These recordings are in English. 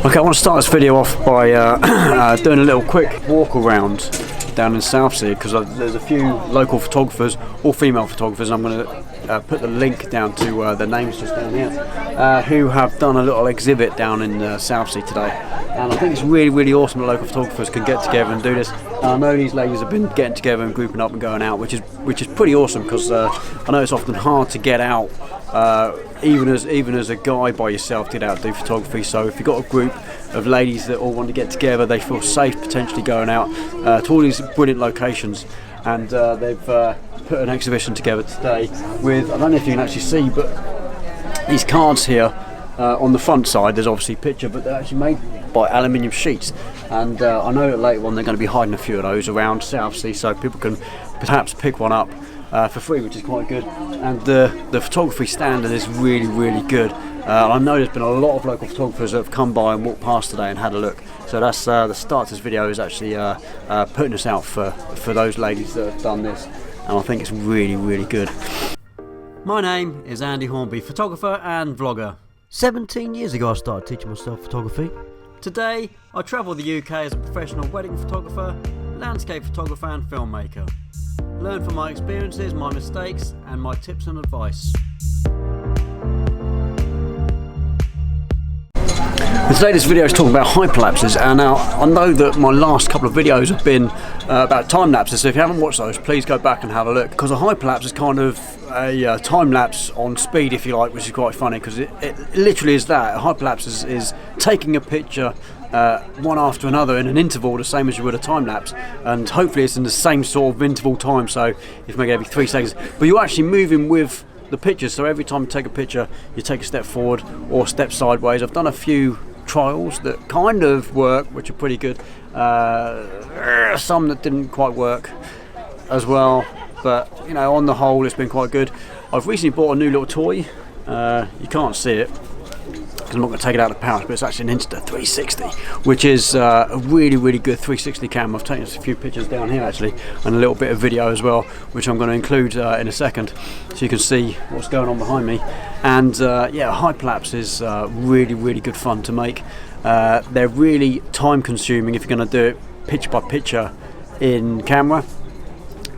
Okay, I want to start this video off by doing a little quick walk around down in Southsea, because there's a few local photographers, all female photographers, and I'm going to put the link down to their names just down here, who have done a little exhibit down in Southsea today. And I think it's really awesome that local photographers can get together and do this. And I know these ladies have been getting together and grouping up and going out, which is pretty awesome, because I know it's often hard to get out, even as a guy by yourself, to get out and do photography. So if you've got a group of ladies that all want to get together, they feel safe potentially going out to all these brilliant locations. And they've put an exhibition together today with, I don't know if you can actually see, but these cards here on the front side, there's obviously a picture, but they're actually made by aluminium sheets. And I know that later on they're going to be hiding a few of those around Southsea, so people can perhaps pick one up for free, which is quite good. And the photography standard is really good. I know there's been a lot of local photographers that have come by and walked past today and had a look. So that's the start of this video, is actually putting us out for those ladies that have done this, and I think it's really good. My name is Andy Hornby, photographer and vlogger. 17 years ago I started teaching myself photography. Today I travel the UK as a professional wedding photographer, landscape photographer and filmmaker. Learn from my experiences, my mistakes and my tips and advice. This latest video is talking about hyperlapses, and now I know that my last couple of videos have been about time lapses, so if you haven't watched those, please go back and have a look, because a hyperlapse is kind of a time lapse on speed, if you like, which is quite funny, because it literally is that. A hyperlapse is taking a picture one after another in an interval, the same as you would a time lapse, and hopefully it's in the same sort of interval time, so if maybe every 3 seconds, but you're actually moving with the pictures, so every time you take a picture you take a step forward or a step sideways. I've done a few trials that kind of work, which are pretty good, some that didn't quite work as well, but you know, on the whole it's been quite good. I've recently bought a new little toy. You can't see it because I'm not going to take it out of the pouch, but it's actually an Insta360, which is a really good 360 camera. I've taken a few pictures down here actually, and a little bit of video as well, which I'm going to include in a second, so you can see what's going on behind me. And yeah, hyperlapse is really good fun to make. They're really time consuming if you're going to do it picture by picture in camera,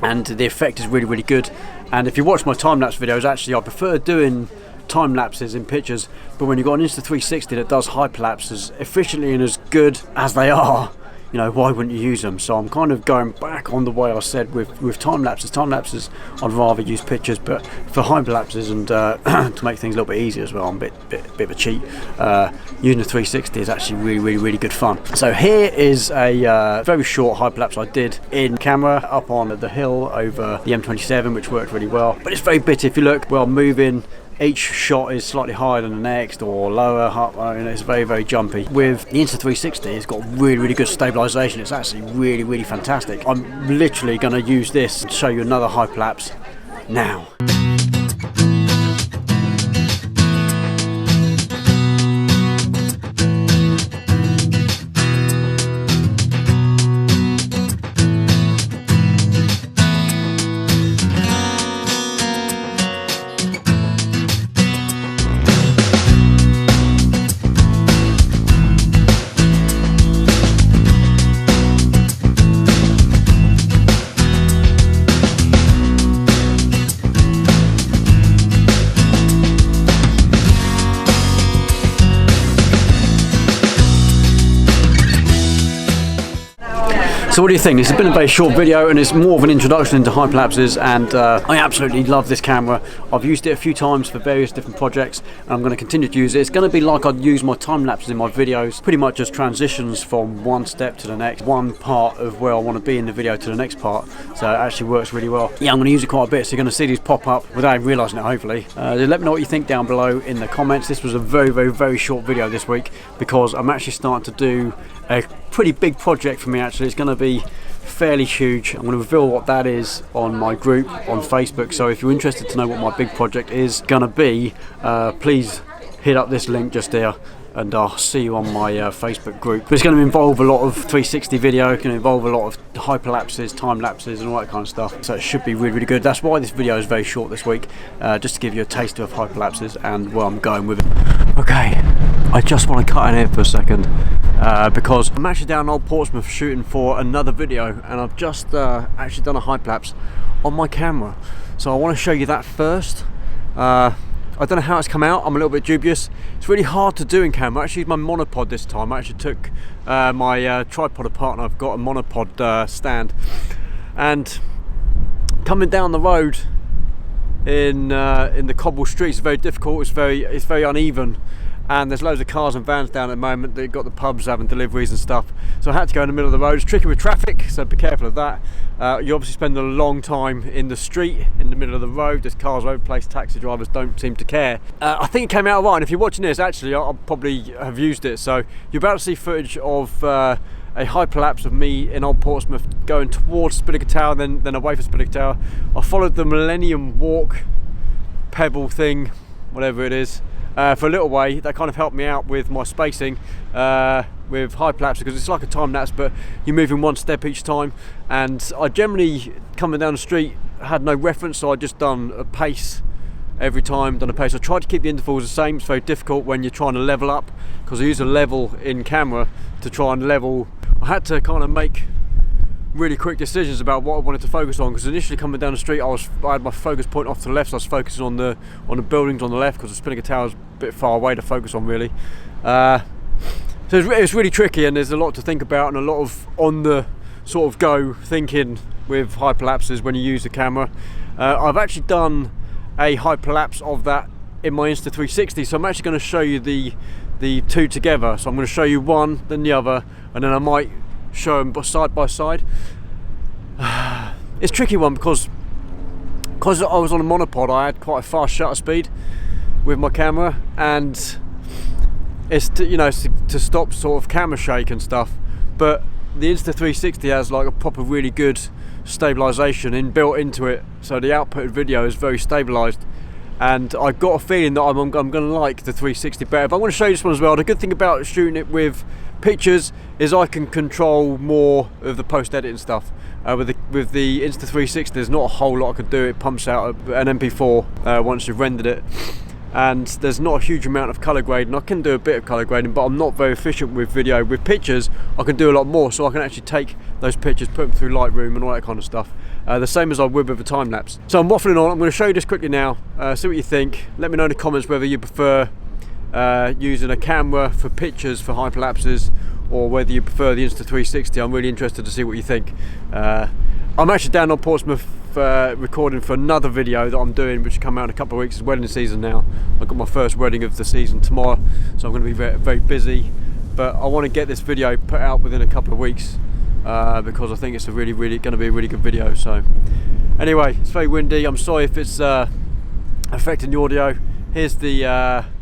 and the effect is really good. And if you watch my time-lapse videos, actually I prefer doing time lapses in pictures, but when you've got an Insta360 that does hyperlapse as efficiently and as good as they are, you know, why wouldn't you use them? So I'm kind of going back on the way I said with time lapses. Time lapses I'd rather use pictures, but for hyperlapses and to make things a little bit easier as well, I'm a bit of a cheat. Using a 360 is actually really good fun. So here is a very short hyperlapse I did in camera up on the hill over the M27, which worked really well, but it's very bitty. If you look, well, moving, each shot is slightly higher than the next, or lower, and it's very jumpy. With the Insta360, it's got really good stabilisation. It's actually really fantastic. I'm literally going to use this to show you another hyperlapse now. So what do you think? This has been a very short video, and it's more of an introduction into hyperlapses, and I absolutely love this camera. I've used it a few times for various different projects, and I'm going to continue to use it. It's going to be like I'd use my time lapses in my videos, pretty much as transitions from one step to the next, one part of where I want to be in the video to the next part, so it actually works really well. Yeah, I'm going to use it quite a bit, so you're going to see these pop up without even realising it, hopefully. Let me know what you think down below in the comments. This was a very short video this week, because I'm actually starting to do a pretty big project for me. Actually, it's going to be fairly huge. I'm going to reveal what that is on my group on Facebook, so if you're interested to know what my big project is going to be, please hit up this link just there, and I'll see you on my Facebook group. But it's going to involve a lot of 360 video, it's going to involve a lot of hyperlapses, time lapses and all that kind of stuff, so it should be really good. That's why this video is very short this week, just to give you a taste of hyperlapses and where I'm going with it. Okay, I just want to cut in here for a second because I'm actually down in Old Portsmouth shooting for another video, and I've just actually done a Hyperlapse on my camera. So I want to show you that first. I don't know how it's come out. I'm a little bit dubious. It's really hard to do in camera. I actually used my monopod this time. I actually took my tripod apart, and I've got a monopod stand. And coming down the road in the cobble streets is very difficult. It's very uneven, and there's loads of cars and vans down at the moment. They've got the pubs having deliveries and stuff. So I had to go in the middle of the road. It's tricky with traffic, so be careful of that. You obviously spend a long time in the street, in the middle of the road. There's cars all over the place. Taxi drivers don't seem to care. I think it came out right, and if you're watching this, actually, I'll probably have used it. So you're about to see footage of a hyperlapse of me in Old Portsmouth going towards Skyldeberg Tower, then away from Skyldeberg Tower. I followed the Millennium Walk pebble thing, whatever it is, for a little way. That kind of helped me out with my spacing with hyperlapse, because it's like a time lapse, but you're moving one step each time. And I generally, coming down the street, had no reference, so I just done a pace every time. I tried to keep the intervals the same. It's very difficult when you're trying to level up, because I use a level in camera to try and level. I had to kind of make really quick decisions about what I wanted to focus on, because initially coming down the street I had my focus point off to the left, so I was focusing on the buildings on the left, because the Skyldeberg Tower is a bit far away to focus on, really. So it's really tricky, and there's a lot to think about, and a lot of on the sort of go thinking with hyperlapses when you use the camera. I've actually done a hyperlapse of that in my Insta360, so I'm actually going to show you the two together. So I'm going to show you one, then the other, and then I might show them side by side. It's a tricky one because I was on a monopod. I had quite a fast shutter speed with my camera, and it's to stop sort of camera shake and stuff. But the Insta360 has like a proper really good stabilization inbuilt into it, so the output video is very stabilized. And I got a feeling that I'm going to like the 360 better. But I'm going to show you this one as well. The good thing about shooting it with pictures is I can control more of the post-editing stuff. With the Insta360, there's not a whole lot I can do. It pumps out an MP4 once you've rendered it. And there's not a huge amount of colour grading. I can do a bit of colour grading, but I'm not very efficient with video. With pictures, I can do a lot more, so I can actually take those pictures, put them through Lightroom and all that kind of stuff. The same as I would with a time lapse. So I'm waffling on. I'm going to show you this quickly now. See what you think. Let me know in the comments whether you prefer using a camera for pictures for hyperlapses, or whether you prefer the Insta360. I'm really interested to see what you think. I'm actually down on Portsmouth recording for another video that I'm doing, which will come out in a couple of weeks. It's wedding season now. I've got my first wedding of the season tomorrow, so I'm going to be very, very busy. But I want to get this video put out within a couple of weeks, because I think it's going to be a really good video. So anyway, it's very windy. I'm sorry if it's affecting the audio. Here's the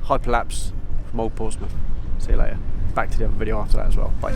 hyperlapse from Old Portsmouth. See you later. Back to the other video after that as well. Bye.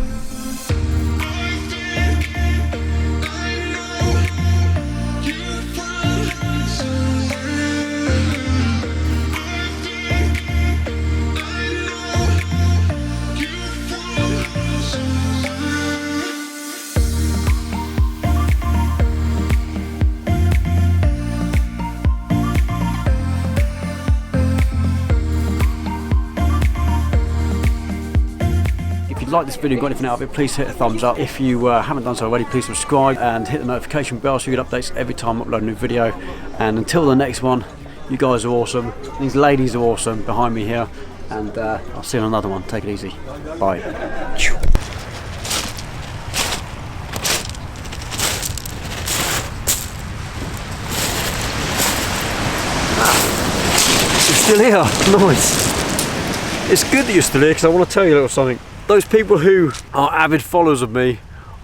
Like this video and got anything out of it, please hit a thumbs up. If you haven't done so already, please subscribe and hit the notification bell so you get updates every time I upload a new video. And until the next one, you guys are awesome. These ladies are awesome behind me here, and I'll see you on another one. Take it easy. Bye. You're still here. Nice. It's good that you're still here, because I want to tell you a little something. Those people who are avid followers of me,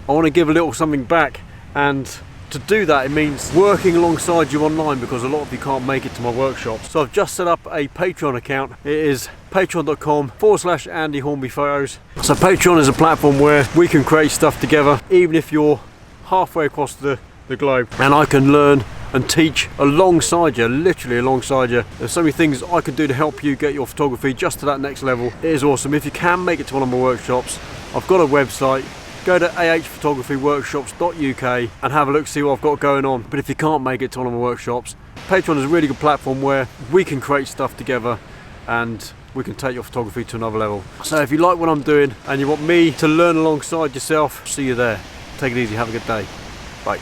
I want to give a little something back, and to do that it means working alongside you online, because a lot of you can't make it to my workshop. So I've just set up a Patreon account. It is patreon.com/Andy Hornby Photos. So Patreon is a platform where we can create stuff together, even if you're halfway across the globe, and I can learn and teach alongside you, literally alongside you. There's so many things I can do to help you get your photography just to that next level. It is awesome. If you can make it to one of my workshops, I've got a website. Go to ahphotographyworkshops.uk and have a look, see what I've got going on. But if you can't make it to one of my workshops, Patreon is a really good platform where we can create stuff together and we can take your photography to another level. So if you like what I'm doing and you want me to learn alongside yourself, see you there. Take it easy, have a good day. Bye.